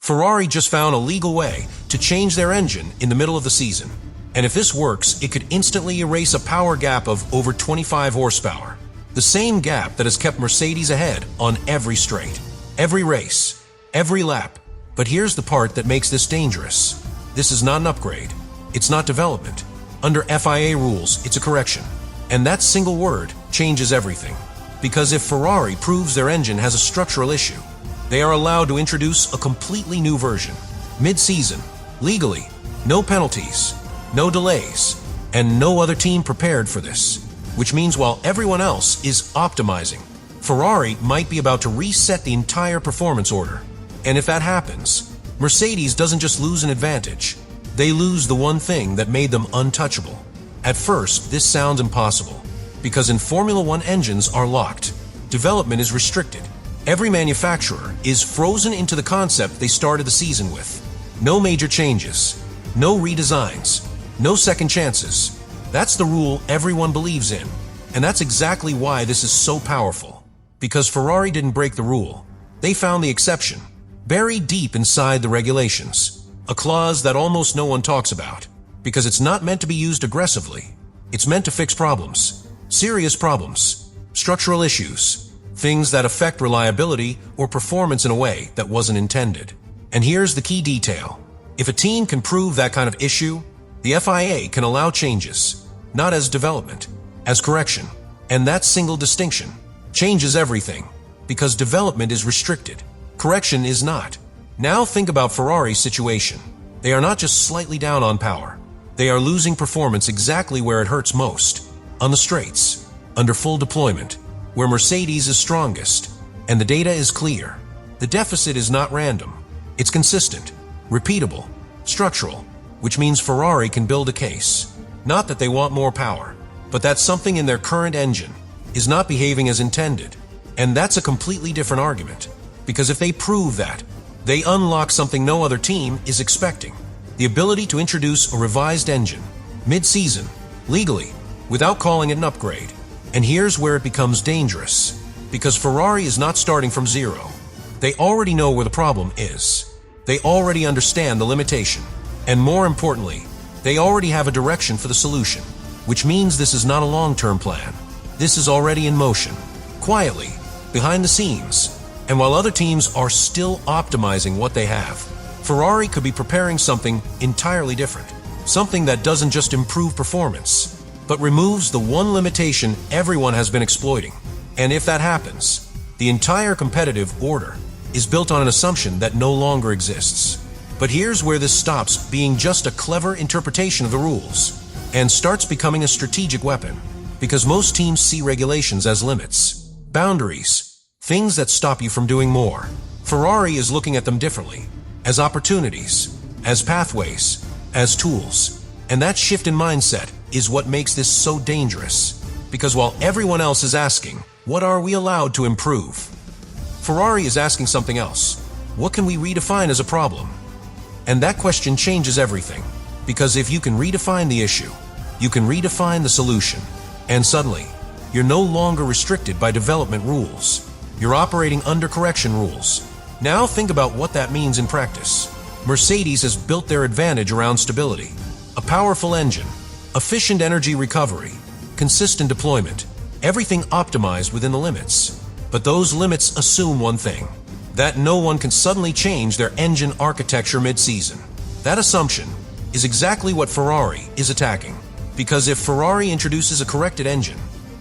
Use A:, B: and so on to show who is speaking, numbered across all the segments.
A: Ferrari just found a legal way to change their engine in the middle of the season. And if this works, it could instantly erase a power gap of over 25 horsepower. The same gap that has kept Mercedes ahead on every straight, every race, every lap. But here's the part that makes this dangerous. This is not an upgrade. It's not development. Under FIA rules, it's a correction. And that single word changes everything. Because if Ferrari proves their engine has a structural issue, they are allowed to introduce a completely new version, mid-season, legally, no penalties, no delays, and no other team prepared for this. Which means while everyone else is optimizing, Ferrari might be about to reset the entire performance order. And if that happens, Mercedes doesn't just lose an advantage, they lose the one thing that made them untouchable. At first, this sounds impossible, because in Formula One engines are locked. Development is restricted. Every manufacturer is frozen into the concept they started the season with. No major changes, no redesigns, no second chances. That's the rule everyone believes in. And that's exactly why this is so powerful. Because Ferrari didn't break the rule. They found the exception, buried deep inside the regulations. A clause that almost no one talks about. Because it's not meant to be used aggressively. It's meant to fix problems. Serious problems. Structural issues. Things that affect reliability or performance in a way that wasn't intended. And here's the key detail. If a team can prove that kind of issue, the FIA can allow changes, not as development, as correction. And that single distinction changes everything, because development is restricted, correction is not. Now think about Ferrari's situation. They are not just slightly down on power. They are losing performance exactly where it hurts most, on the straights, under full deployment, where Mercedes is strongest, and the data is clear. The deficit is not random. It's consistent, repeatable, structural, which means Ferrari can build a case. Not that they want more power, but that something in their current engine is not behaving as intended. And that's a completely different argument, because if they prove that, they unlock something no other team is expecting. The ability to introduce a revised engine, mid-season, legally, without calling it an upgrade. And here's where it becomes dangerous, because Ferrari is not starting from zero. They already know where the problem is. They already understand the limitation. And more importantly, they already have a direction for the solution, which means this is not a long-term plan. This is already in motion, quietly, behind the scenes. And while other teams are still optimizing what they have, Ferrari could be preparing something entirely different. Something that doesn't just improve performance, but removes the one limitation everyone has been exploiting. And if that happens, the entire competitive order is built on an assumption that no longer exists. But here's where this stops being just a clever interpretation of the rules and starts becoming a strategic weapon, because most teams see regulations as limits, boundaries, things that stop you from doing more. Ferrari is looking at them differently, as opportunities, as pathways, as tools. And that shift in mindset is what makes this so dangerous, because while everyone else is asking, what are we allowed to improve? Ferrari is asking something else. What can we redefine as a problem? And that question changes everything, because if you can redefine the issue, you can redefine the solution. And suddenly, you're no longer restricted by development rules. You're operating under correction rules. Now think about what that means in practice. Mercedes has built their advantage around stability. A powerful engine, efficient energy recovery, consistent deployment, everything optimized within the limits. But those limits assume one thing, that no one can suddenly change their engine architecture mid-season. That assumption is exactly what Ferrari is attacking. Because if Ferrari introduces a corrected engine,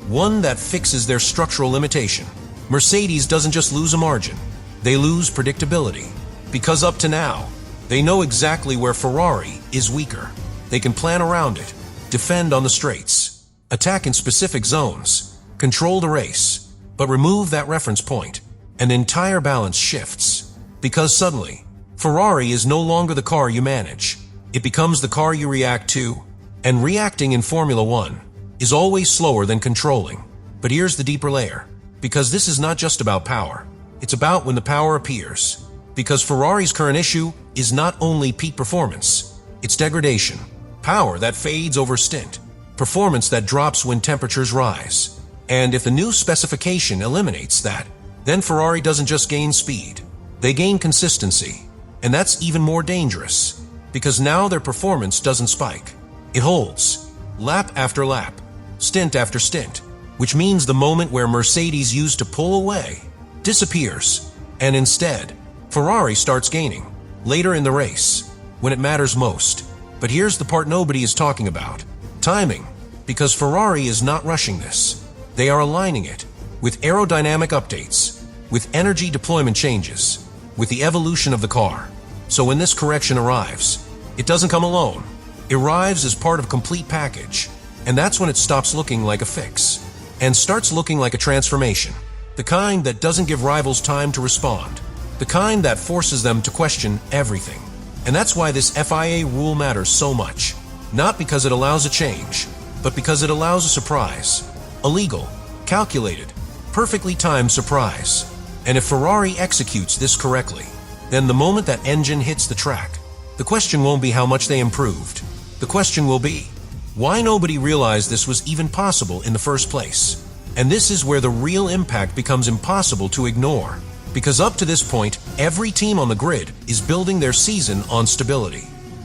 A: one that fixes their structural limitation, Mercedes doesn't just lose a margin, they lose predictability. Because up to now, they know exactly where Ferrari is weaker. They can plan around it, defend on the straights, attack in specific zones, control the race, but remove that reference point, and the entire balance shifts. Because suddenly, Ferrari is no longer the car you manage. It becomes the car you react to, and reacting in Formula One is always slower than controlling. But here's the deeper layer, because this is not just about power. It's about when the power appears. Because Ferrari's current issue is not only peak performance, it's degradation. Power that fades over stint. Performance that drops when temperatures rise. And if the new specification eliminates that, then Ferrari doesn't just gain speed. They gain consistency. And that's even more dangerous, because now their performance doesn't spike. It holds, lap after lap, stint after stint, which means the moment where Mercedes used to pull away disappears, and instead, Ferrari starts gaining, later in the race, when it matters most. But here's the part nobody is talking about: timing, because Ferrari is not rushing this. They are aligning it with aerodynamic updates, with energy deployment changes, with the evolution of the car. So when this correction arrives, it doesn't come alone. It arrives as part of a complete package, and that's when it stops looking like a fix and starts looking like a transformation. The kind that doesn't give rivals time to respond. The kind that forces them to question everything. And that's why this FIA rule matters so much. Not because it allows a change, but because it allows a surprise. A legal, calculated, perfectly timed surprise. And if Ferrari executes this correctly, then the moment that engine hits the track, the question won't be how much they improved. The question will be, why nobody realized this was even possible in the first place? And this is where the real impact becomes impossible to ignore. Because up to this point, every team on the grid is building their season on stability,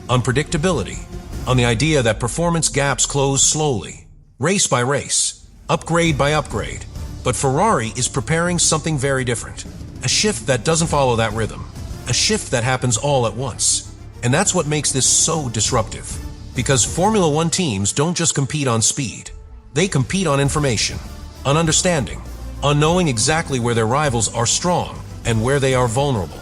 A: on predictability, on the idea that performance gaps close slowly, race by race, upgrade by upgrade. But Ferrari is preparing something very different. A shift that doesn't follow that rhythm. A shift that happens all at once. And that's what makes this so disruptive. Because Formula One teams don't just compete on speed. They compete on information, on understanding, on knowing exactly where their rivals are strong and where they are vulnerable.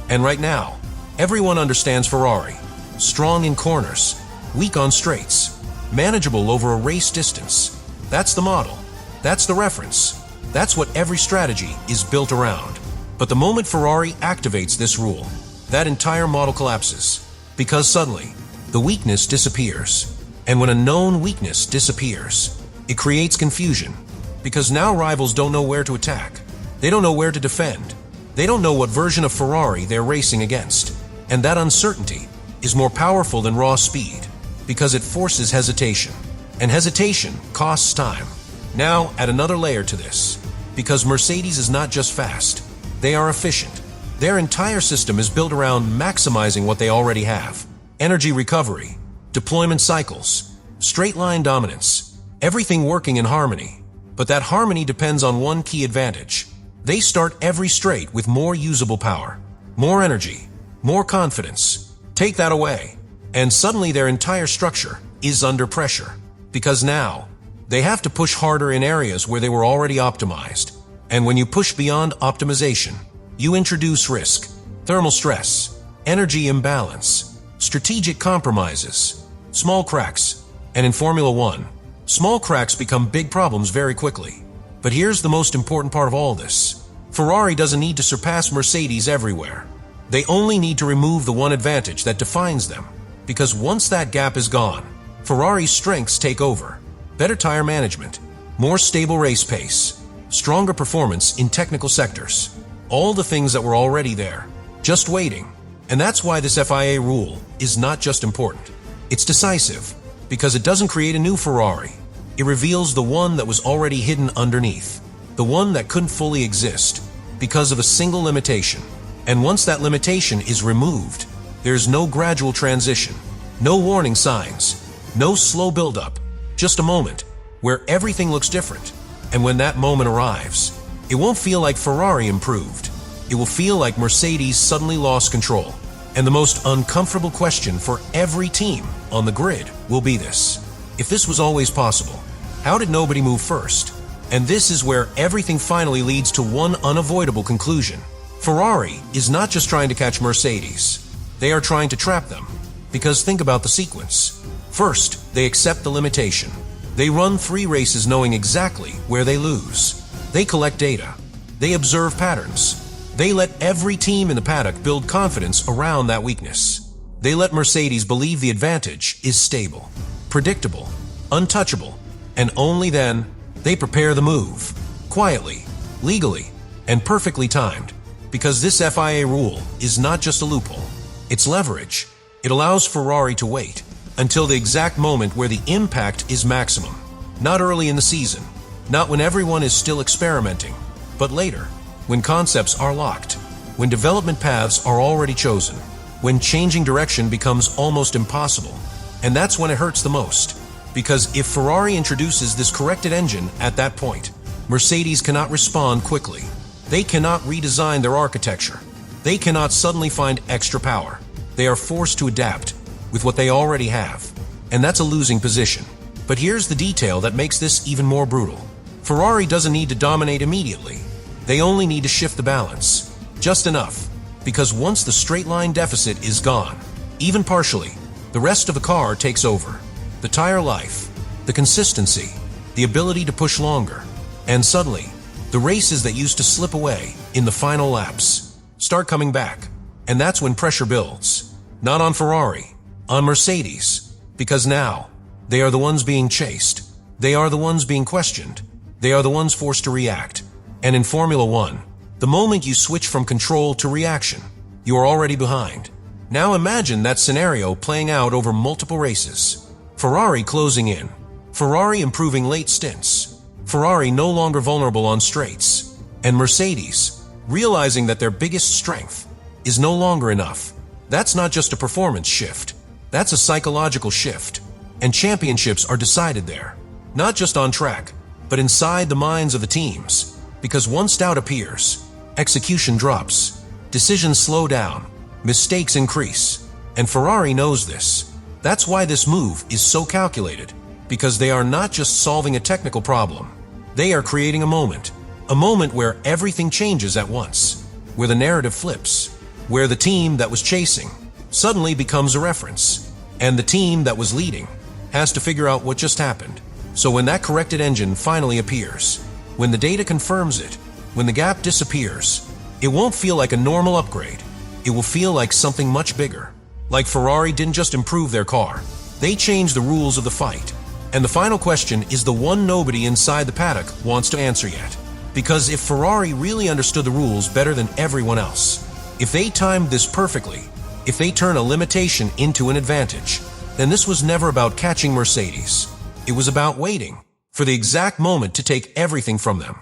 A: And right now, everyone understands Ferrari. Strong in corners, weak on straights, manageable over a race distance. That's the model. That's the reference. That's what every strategy is built around. But the moment Ferrari activates this rule, that entire model collapses. Because suddenly, the weakness disappears. And when a known weakness disappears, it creates confusion. Because now rivals don't know where to attack. They don't know where to defend. They don't know what version of Ferrari they're racing against. And that uncertainty is more powerful than raw speed, because it forces hesitation. And hesitation costs time. Now, add another layer to this. Because Mercedes is not just fast, they are efficient. Their entire system is built around maximizing what they already have. Energy recovery, deployment cycles, straight line dominance, everything working in harmony. But that harmony depends on one key advantage. They start every straight with more usable power, more energy, more confidence. Take that away, and suddenly their entire structure is under pressure. Because now, they have to push harder in areas where they were already optimized. And when you push beyond optimization, you introduce risk, thermal stress, energy imbalance, strategic compromises, small cracks. And in Formula One, small cracks become big problems very quickly. But here's the most important part of all this. Ferrari doesn't need to surpass Mercedes everywhere. They only need to remove the one advantage that defines them. Because once that gap is gone, Ferrari's strengths take over. Better tire management, more stable race pace, stronger performance in technical sectors. All the things that were already there, just waiting. And that's why this FIA rule is not just important. It's decisive, because it doesn't create a new Ferrari. It reveals the one that was already hidden underneath, the one that couldn't fully exist because of a single limitation. And once that limitation is removed, there's no gradual transition, no warning signs, no slow buildup, just a moment where everything looks different. And when that moment arrives, it won't feel like Ferrari improved. It will feel like Mercedes suddenly lost control. And the most uncomfortable question for every team on the grid will be this. If this was always possible, how did nobody move first? And this is where everything finally leads to one unavoidable conclusion. Ferrari is not just trying to catch Mercedes. They are trying to trap them. Because think about the sequence. First, they accept the limitation. They run 3 races knowing exactly where they lose. They collect data. They observe patterns. They let every team in the paddock build confidence around that weakness. They let Mercedes believe the advantage is stable, predictable, untouchable, and only then they prepare the move, quietly, legally, and perfectly timed. Because this FIA rule is not just a loophole, it's leverage. It allows Ferrari to wait until the exact moment where the impact is maximum. Not early in the season, not when everyone is still experimenting, but later, when concepts are locked, when development paths are already chosen, when changing direction becomes almost impossible. And that's when it hurts the most. Because if Ferrari introduces this corrected engine at that point, Mercedes cannot respond quickly. They cannot redesign their architecture. They cannot suddenly find extra power. They are forced to adapt with what they already have. And that's a losing position. But here's the detail that makes this even more brutal. Ferrari doesn't need to dominate immediately. They only need to shift the balance. Just enough. Because once the straight line deficit is gone, even partially, the rest of the car takes over. The tire life, the consistency, the ability to push longer. And suddenly, the races that used to slip away in the final laps start coming back. And that's when pressure builds. Not on Ferrari, on Mercedes. Because now, they are the ones being chased. They are the ones being questioned. They are the ones forced to react. And in Formula One, the moment you switch from control to reaction, you are already behind. Now imagine that scenario playing out over multiple races. Ferrari closing in. Ferrari improving late stints. Ferrari no longer vulnerable on straights. And Mercedes, realizing that their biggest strength is no longer enough. That's not just a performance shift. That's a psychological shift. And championships are decided there. Not just on track, but inside the minds of the teams. Because once doubt appears, execution drops, decisions slow down, mistakes increase. And Ferrari knows this. That's why this move is so calculated. Because they are not just solving a technical problem. They are creating a moment where everything changes at once. Where the narrative flips. Where the team that was chasing suddenly becomes a reference. And the team that was leading has to figure out what just happened. So when that corrected engine finally appears, when the data confirms it, when the gap disappears, it won't feel like a normal upgrade. It will feel like something much bigger. Like Ferrari didn't just improve their car, they changed the rules of the fight. And the final question is the one nobody inside the paddock wants to answer yet. Because if Ferrari really understood the rules better than everyone else, if they timed this perfectly, if they turn a limitation into an advantage, then this was never about catching Mercedes. It was about waiting for the exact moment to take everything from them.